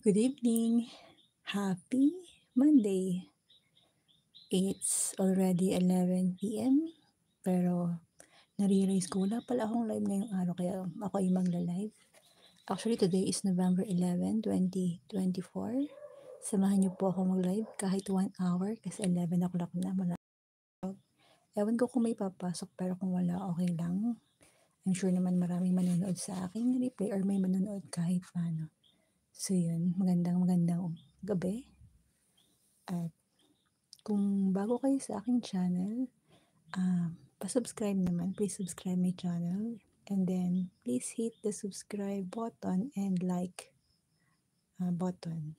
Good evening. Happy Monday. It's already 11 p.m. Pero nare-realize ko wala pala akong live ngayong araw kaya ako ay magla-live. Actually, today is November 11, 2024. Samahan niyo po ako mag-live kahit 1 hour kasi 11 o'clock na. Ewan ko kung may papasok pero kung wala, okay lang. I'm sure naman maraming manonood sa aking replay or may manonood kahit paano. So yun, magandang gabi. At kung bago kayo sa aking channel, pa-subscribe naman. Please subscribe my channel. And then, please hit the subscribe button and like button.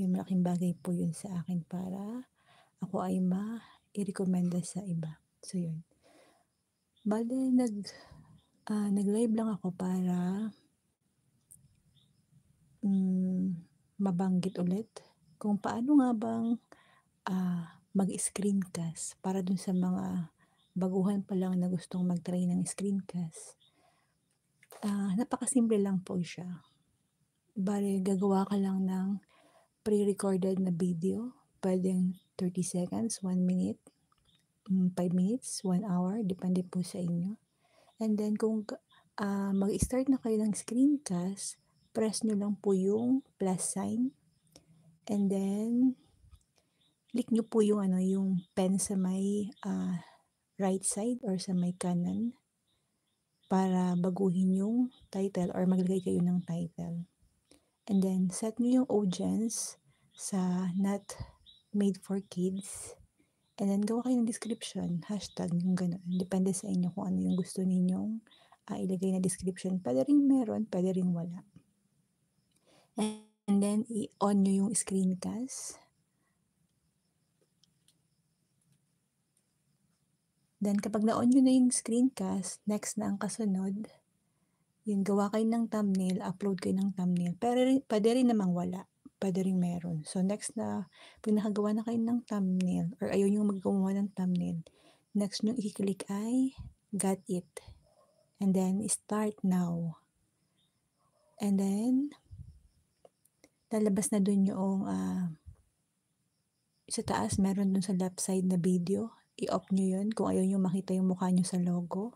Yung malaking bagay po yun sa akin para ako ay ma-i-recommenda sa iba. So, yun. Bale, nag-live lang ako para mabanggit ulit kung paano nga bang mag-screencast para dun sa mga baguhan pa lang na gustong mag-try ng screencast. Napakasimple lang po siya. Bale, gagawa ka lang ng pre-recorded na video. Pwedeng 30 seconds, 1 minute, 5 minutes, 1 hour, depende po sa inyo. And then, kung mag-start na kayo ng screencast, press nyo lang po yung plus sign. And then, click nyo po yung pen sa may right side or sa may kanan para baguhin yung title or maglagay kayo ng title. And then, set nyo yung audience sa not made for kids. And then, gawa kayo ng description, hashtag, yung gano'n. Depende sa inyo kung ano yung gusto ninyong ilagay na description. Pwede rin meron, pwede rin wala. And then, i-on nyo yung screencast. Then, kapag na-on nyo na yung screencast, next na ang kasunod, yung gawa kayo ng thumbnail, upload kayo ng thumbnail. Pero pwede rin namang wala. Pwede rin meron. So, next na, pag nakagawa na kayo ng thumbnail, or ayaw nyo maggawa ng thumbnail, next nyo i-click ay, got it. And then, start now. And then, lalabas na dun yung, sa taas, meron dun sa left side na video. I-off nyo yun kung ayaw nyo makita yung mukha nyo sa logo.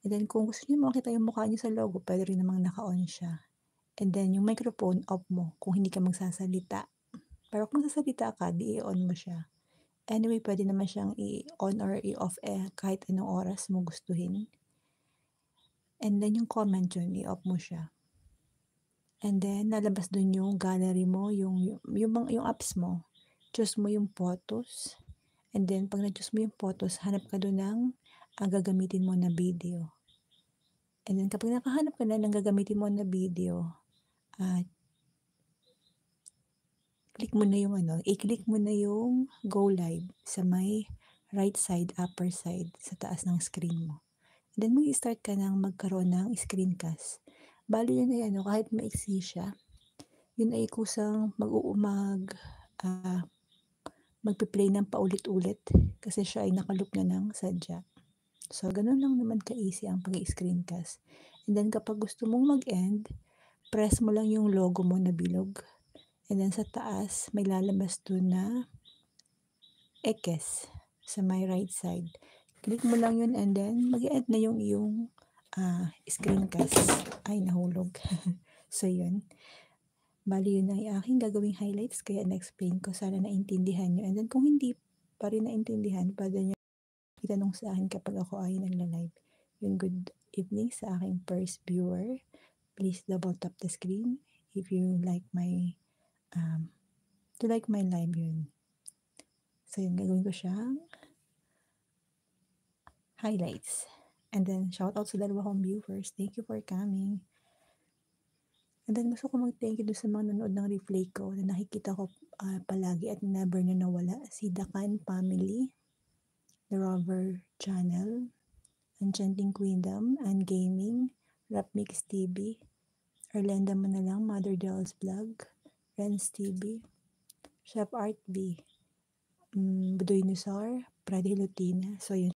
And then, kung gusto nyo makita yung mukha nyo sa logo, pwede rin namang naka-on siya. And then, yung microphone, off mo kung hindi ka magsasalita. Pero kung sasalita ka, di i-on mo siya. Anyway, pwede naman siyang i-on or i-off kahit anong oras mo gustuhin. And then, yung comment yun, i-off mo siya. And then, lalabas dun yung gallery mo, yung apps mo. Choose mo yung photos. And then, pag na-choose mo yung photos, hanap ka dun ng gagamitin mo na video. And then, kapag nakahanap ka na ng gagamitin mo na video, click mo na yung i-click mo na yung go live sa may right side, upper side, sa taas ng screen mo. And then, mag-start ka nang magkaroon ng screencast. Bali yun ay kahit maiksi siya, yun ay kusang magpi-play ng paulit-ulit kasi siya ay nakaloop na ng sadya. So, ganun lang naman ka-easy ang pag-screencast. And then, kapag gusto mong mag-end, press mo lang yung logo mo na bilog. And then, sa taas, may lalabas doon na X sa my right side. Click mo lang yun and then, mag-end na yung iyong screencast. Ay, nahulog. So, yun. Bali, yun ay aking gagawing highlights kaya na-explain ko. Sana naintindihan nyo. And then, kung hindi pa rin naintindihan, pwede nyo itanong sa akin kapag ako ay nagla-live. Yung good evening sa aking first viewer. Please double tap the screen if you like my live yun. So, yun, gagawin ko siyang highlights. And then, shout out sa dalawa kong viewers. Thank you for coming. And then, gusto ko mag-thank you doon sa mga nanood ng replay ko na nakikita ko palagi at never na nawala. Si Dakan Family, The Rover Channel, Enchanting Queendom, and Gaming, Rap Mix TV, Erlenda Manalang, Mother Del's Vlog, Renz TV, Chef Art V, Budoy Nusar, Pradi Lutina. So, yun.